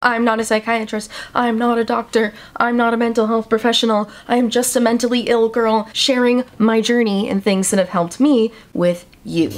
I'm not a psychiatrist, I'm not a doctor, I'm not a mental health professional, I am just a mentally ill girl sharing my journey and things that have helped me with you.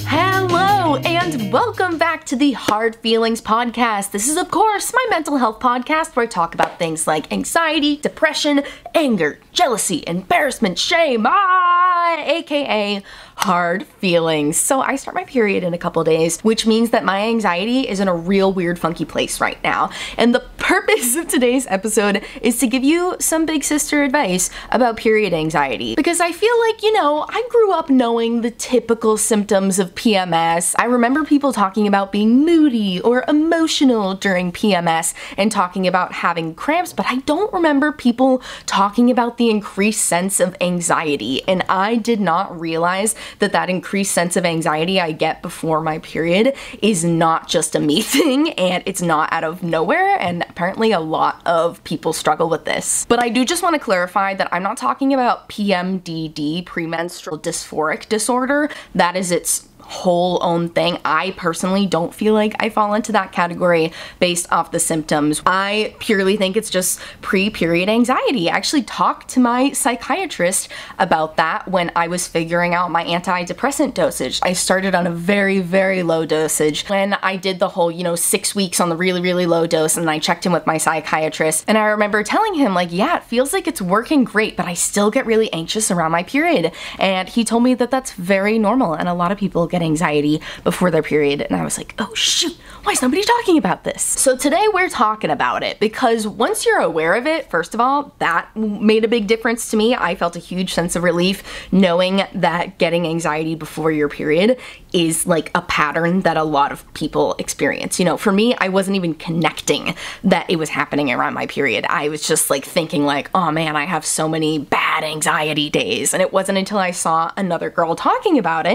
Hello and welcome back to the Hard Feelings podcast. This is of course my mental health podcast where I talk about things like anxiety, depression, anger, jealousy, embarrassment, shame, aka hard feelings. So I start my period in a couple days, which means that my anxiety is in a real weird funky place right now. And the purpose of today's episode is to give you some big sister advice about period anxiety. Because I feel like, you know, I grew up knowing the typical symptoms of PMS. I remember people talking about being moody or emotional during PMS and talking about having cramps, but I don't remember people talking about the increased sense of anxiety. And I did not realize that increased sense of anxiety I get before my period is not just a me thing and it's not out of nowhere, and apparently a lot of people struggle with this. But I do just want to clarify that I'm not talking about PMDD, premenstrual dysphoric disorder. That is its whole own thing. I personally don't feel like I fall into that category based off the symptoms. I purely think it's just pre-period anxiety. I actually talked to my psychiatrist about that when I was figuring out my antidepressant dosage. I started on a very, very low dosage. When I did the whole, 6 weeks on the really, really low dose, and I checked in with my psychiatrist, and I remember telling him like, yeah, it feels like it's working great, but I still get really anxious around my period. And he told me that that's very normal, and a lot of people get anxiety before their period, and I was like, oh shoot, why is nobody talking about this? So today we're talking about it because once you're aware of it, first of all, that made a big difference to me. I felt a huge sense of relief knowing that getting anxiety before your period is like a pattern that a lot of people experience. For me, I wasn't even connecting that it was happening around my period. I was just like thinking like, oh man, I have so many bad anxiety days. And it wasn't until I saw another girl talking about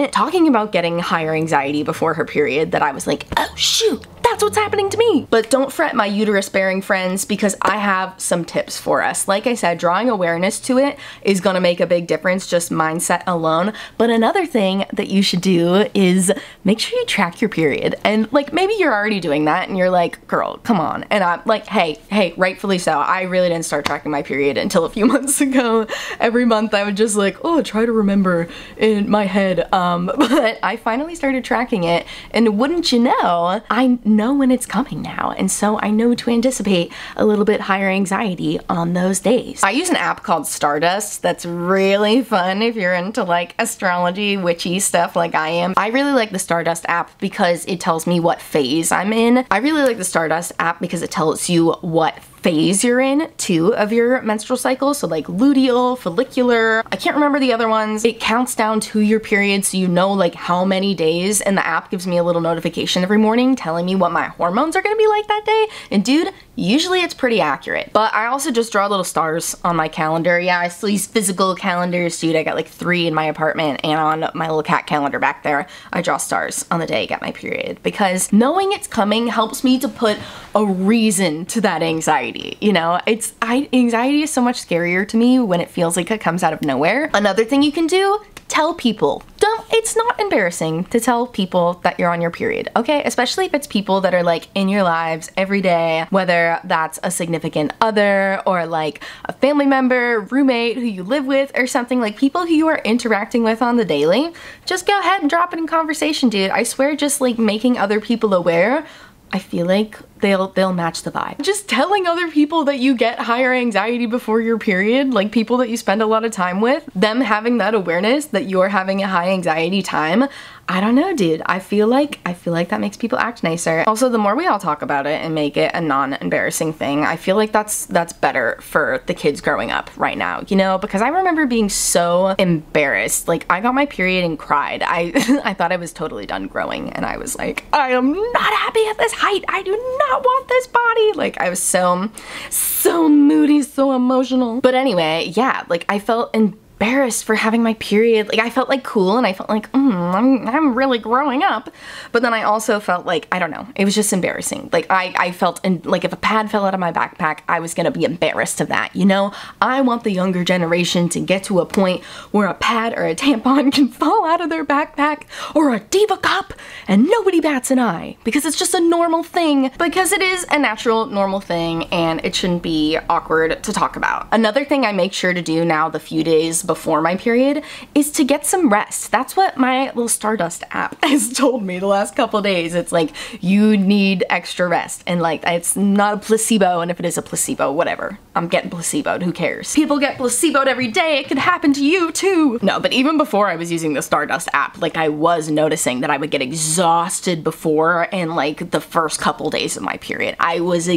getting higher anxiety before her period that I was like, oh shoot, that's what's happening to me. But don't fret, my uterus bearing friends, because I have some tips for us. Like I said, drawing awareness to it is gonna make a big difference, just mindset alone. But another thing that you should do is make sure you track your period. And like, maybe you're already doing that and you're like, girl, come on. And I'm like, hey, rightfully so. I really didn't start tracking my period until a few months ago. Every month I would just like, oh, try to remember in my head. But I finally started tracking it, and wouldn't you know, I know when it's coming now, and so I know to anticipate a little bit higher anxiety on those days. I use an app called Stardust that's really fun if you're into like astrology, witchy stuff like I am. I really like the Stardust app because it tells me what phase I'm in. I really like the Stardust app because it tells you what phase you're in too of your menstrual cycle. So like luteal, follicular, I can't remember the other ones. It counts down to your period so you know like how many days, and the app gives me a little notification every morning telling me what my hormones are gonna be like that day. And dude, usually it's pretty accurate. But I also just draw little stars on my calendar. Yeah, I still use physical calendars, dude. I got like 3 in my apartment, and on my little cat calendar back there, I draw stars on the day I get my period, because knowing it's coming helps me to put a reason to that anxiety. Anxiety is so much scarier to me when it feels like it comes out of nowhere. Another thing you can do, tell people. It's not embarrassing to tell people that you're on your period, okay? Especially if it's people that are like in your lives every day, whether that's a significant other or like a family member, roommate who you live with or something, like people who you are interacting with on the daily. Just go ahead and drop it in conversation, dude. I swear, just like making other people aware, I feel like they'll match the vibe. Just telling other people that you get higher anxiety before your period, like people that you spend a lot of time with, them having that awareness that you're having a high anxiety time, I don't know, dude. I feel like that makes people act nicer. Also, the more we all talk about it and make it a non-embarrassing thing, I feel like that's better for the kids growing up right now, because I remember being so embarrassed. Like, I got my period and cried. I thought I was totally done growing, and I was like, I am not happy at this height. I do not want this body. Like, I was so moody, so emotional. But anyway, yeah, like I felt embarrassed embarrassed for having my period. Like I felt like cool and I felt like, I'm really growing up. But then I also felt like, I don't know, it was just embarrassing. Like I felt like if a pad fell out of my backpack, I was gonna be embarrassed of that, you know? I want the younger generation to get to a point where a pad or a tampon can fall out of their backpack or a Diva cup and nobody bats an eye because it's just a normal thing, because it is a natural, normal thing and it shouldn't be awkward to talk about. Another thing I make sure to do now the few days before my period is to get some rest. That's what my little Stardust app has told me the last couple days. It's like, you need extra rest, and like it's not a placebo, and if it is a placebo, whatever. I'm getting placeboed, who cares? People get placeboed every day, it could happen to you too. No, but even before I was using the Stardust app, like I was noticing that I would get exhausted before and like the first couple days of my period. I was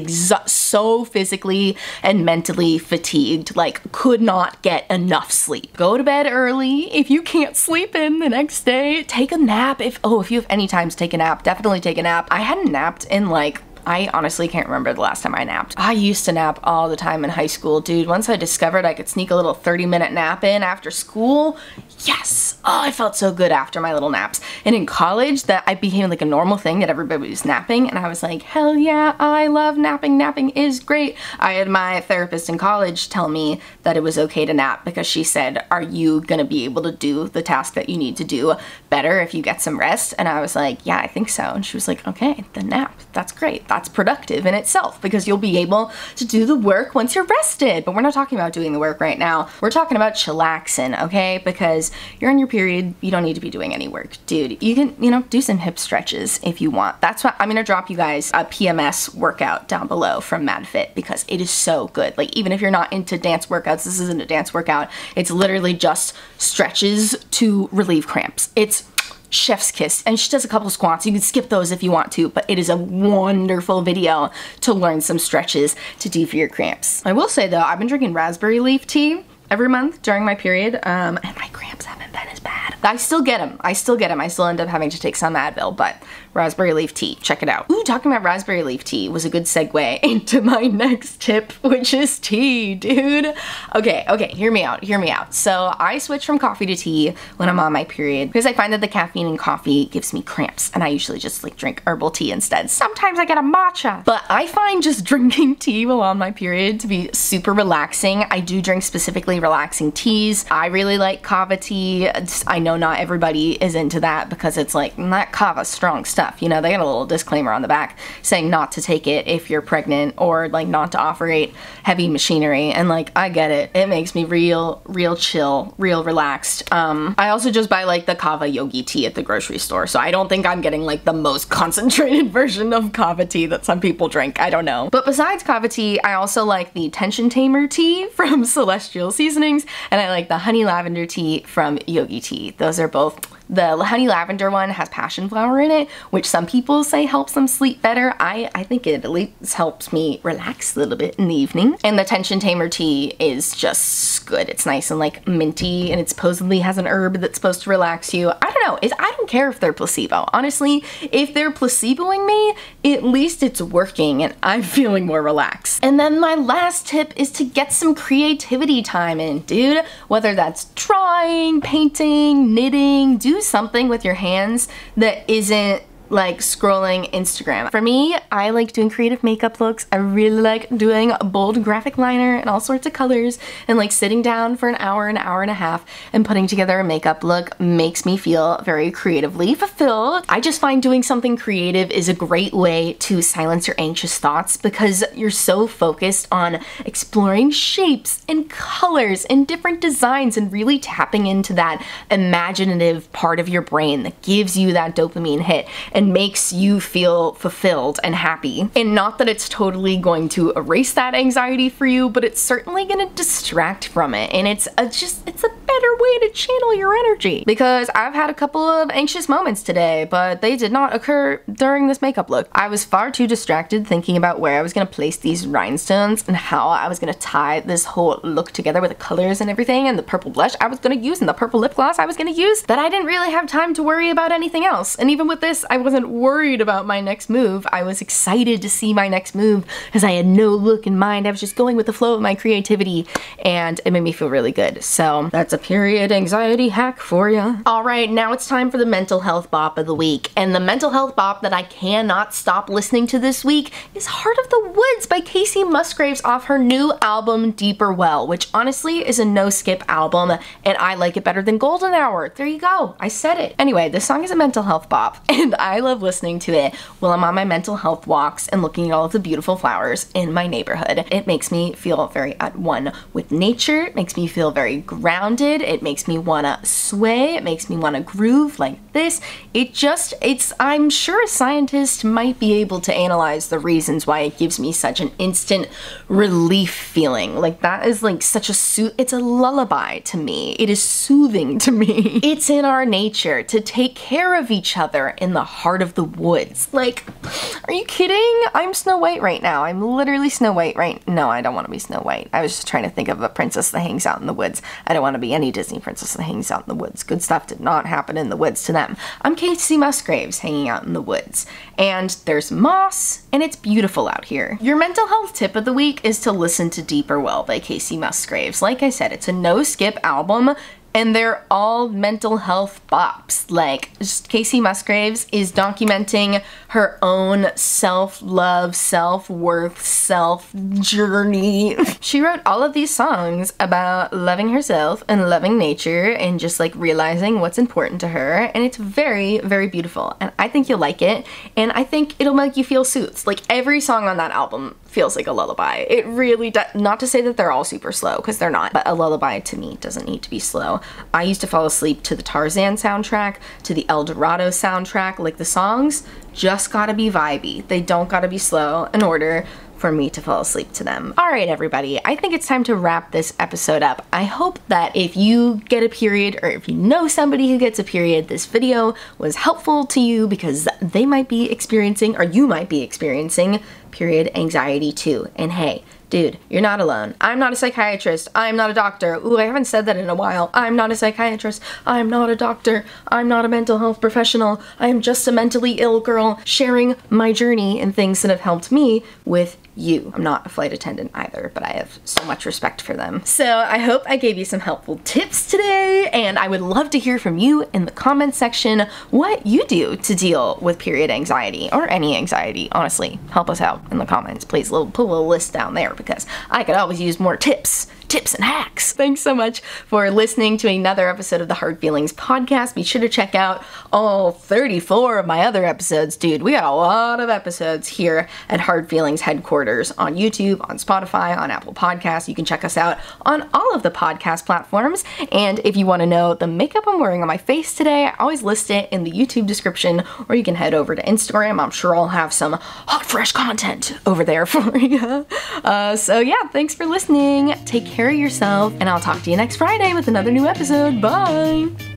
so physically and mentally fatigued, like could not get enough sleep. Go to bed early. If you can't sleep in the next day, take a nap. If you have any time to take a nap, definitely take a nap. I hadn't napped in like, I honestly can't remember the last time I napped. I used to nap all the time in high school, dude. Once I discovered I could sneak a little 30-minute nap in after school, yes! Oh, I felt so good after my little naps. And in college, that I became like a normal thing that everybody was napping, and I was like, hell yeah, I love napping. Napping is great. I had my therapist in college tell me that it was okay to nap because she said, are you gonna be able to do the task that you need to do better if you get some rest? And I was like, yeah, I think so. And she was like, okay, then nap. That's great. That's productive in itself because you'll be able to do the work once you're rested. But we're not talking about doing the work right now. We're talking about chillaxing, okay? Because you're on your period, you don't need to be doing any work. Dude, you can, you know, do some hip stretches if you want. That's why I'm gonna drop you guys a PMS workout down below from MadFit because it is so good. Like even if you're not into dance workouts, this isn't a dance workout. It's literally just stretches to relieve cramps. It's chef's kiss, and she does a couple squats. You can skip those if you want to, but it is a wonderful video to learn some stretches to do for your cramps. I will say though, I've been drinking raspberry leaf tea every month during my period, and my cramps haven't been as bad. I still get them. I still end up having to take some Advil, but raspberry leaf tea, check it out. Ooh, talking about raspberry leaf tea was a good segue into my next tip, which is tea, dude. Okay, hear me out. So I switched from coffee to tea when I'm on my period because I find that the caffeine in coffee gives me cramps, and I usually just like drink herbal tea instead. Sometimes I get a matcha, but I find just drinking tea while on my period to be super relaxing. I do drink specifically relaxing teas. I really like kava tea. I know not everybody is into that because it's like, that kava's strong stuff, you know. They got a little disclaimer on the back saying not to take it if you're pregnant or like not to operate heavy machinery, and like I get it. It makes me real chill, real relaxed. I also just buy like the kava yogi tea at the grocery store, so I don't think I'm getting like the most concentrated version of kava tea that some people drink. I don't know. But besides kava tea, I also like the tension tamer tea from Celestial Seasonings, and I like the honey lavender tea from Yogi Tea. Those are both, the honey lavender one has passion flower in it, which some people say helps them sleep better. I think it at least helps me relax a little bit in the evening. And the tension tamer tea is just good. It's nice and like minty, and it supposedly has an herb that's supposed to relax you. I don't know. I don't care if they're placebo. Honestly, if they're placeboing me, at least it's working and I'm feeling more relaxed. And then my last tip is to get some creativity time in, dude. Whether that's drawing, painting, knitting, do something with your hands that isn't like scrolling Instagram. For me, I like doing creative makeup looks. I really like doing a bold graphic liner and all sorts of colors, and like sitting down for an hour and a half and putting together a makeup look makes me feel very creatively fulfilled. I just find doing something creative is a great way to silence your anxious thoughts because you're so focused on exploring shapes and colors and different designs and really tapping into that imaginative part of your brain that gives you that dopamine hit and makes you feel fulfilled and happy. And not that it's totally going to erase that anxiety for you, but it's certainly gonna distract from it. And it's a better way to channel your energy. Because I've had a couple of anxious moments today, but they did not occur during this makeup look. I was far too distracted thinking about where I was gonna place these rhinestones and how I was gonna tie this whole look together with the colors and everything, and the purple blush I was gonna use and the purple lip gloss I was gonna use, that I didn't really have time to worry about anything else. And even with this, I wasn't worried about my next move. I was excited to see my next move because I had no look in mind. I was just going with the flow of my creativity, and it made me feel really good. So that's a period anxiety hack for you. All right, now it's time for the mental health bop of the week. And the mental health bop that I cannot stop listening to this week is Heart of the Woods by Kacey Musgraves off her new album Deeper Well, which honestly is a no-skip album, and I like it better than Golden Hour. There you go, I said it. Anyway, this song is a mental health bop, and I love listening to it while I'm on my mental health walks and looking at all of the beautiful flowers in my neighborhood. It makes me feel very at one with nature. It makes me feel very grounded. It makes me wanna sway. It makes me wanna groove like this. I'm sure a scientist might be able to analyze the reasons why it gives me such an instant relief feeling. Like that is like such a it's a lullaby to me. It is soothing to me. It's in our nature to take care of each other in the heart of the woods. Like, are you kidding? I'm Snow White right now. I'm literally Snow White right. No, I don't want to be Snow White. I was just trying to think of a princess that hangs out in the woods. I don't want to be any Disney princess that hangs out in the woods. Good stuff did not happen in the woods to them. I'm Kacey Musgraves hanging out in the woods. And there's moss, and it's beautiful out here. Your mental health tip of the week is to listen to Deeper Well by Kacey Musgraves. Like I said, it's a no-skip album, and they're all mental health bops. Like, Kacey Musgraves is documenting her own self-love, self-worth, self-journey. She wrote all of these songs about loving herself and loving nature and just like realizing what's important to her, and it's very, very beautiful. And I think you'll like it, and I think it'll make you feel soothed. Like, every song on that album feels like a lullaby. It really does. Not to say that they're all super slow, because they're not, but a lullaby to me doesn't need to be slow. I used to fall asleep to the Tarzan soundtrack, to the El Dorado soundtrack. Like, the songs just gotta be vibey. They don't gotta be slow in order for me to fall asleep to them. All right, everybody, I think it's time to wrap this episode up. I hope that if you get a period, or if you know somebody who gets a period, this video was helpful to you because they might be experiencing, or you might be experiencing, period anxiety too. And hey, dude, you're not alone. I'm not a psychiatrist. I'm not a doctor. Ooh, I haven't said that in a while. I'm not a psychiatrist. I'm not a doctor. I'm not a mental health professional. I am just a mentally ill girl sharing my journey and things that have helped me with you. I'm not a flight attendant either, but I have so much respect for them. So I hope I gave you some helpful tips today, and I would love to hear from you in the comment section what you do to deal with period anxiety, or any anxiety, honestly. Help us out in the comments, please. Put a little list down there because I could always use more tips and hacks. Thanks so much for listening to another episode of the Hard Feelings podcast. Be sure to check out all 34 of my other episodes. Dude, we got a lot of episodes here at Hard Feelings headquarters on YouTube, on Spotify, on Apple Podcasts. You can check us out on all of the podcast platforms. And if you want to know the makeup I'm wearing on my face today, I always list it in the YouTube description, or you can head over to Instagram. I'm sure I'll have some hot, fresh content over there for you. So yeah, thanks for listening. Take care of yourself, and I'll talk to you next Friday with another new episode. Bye!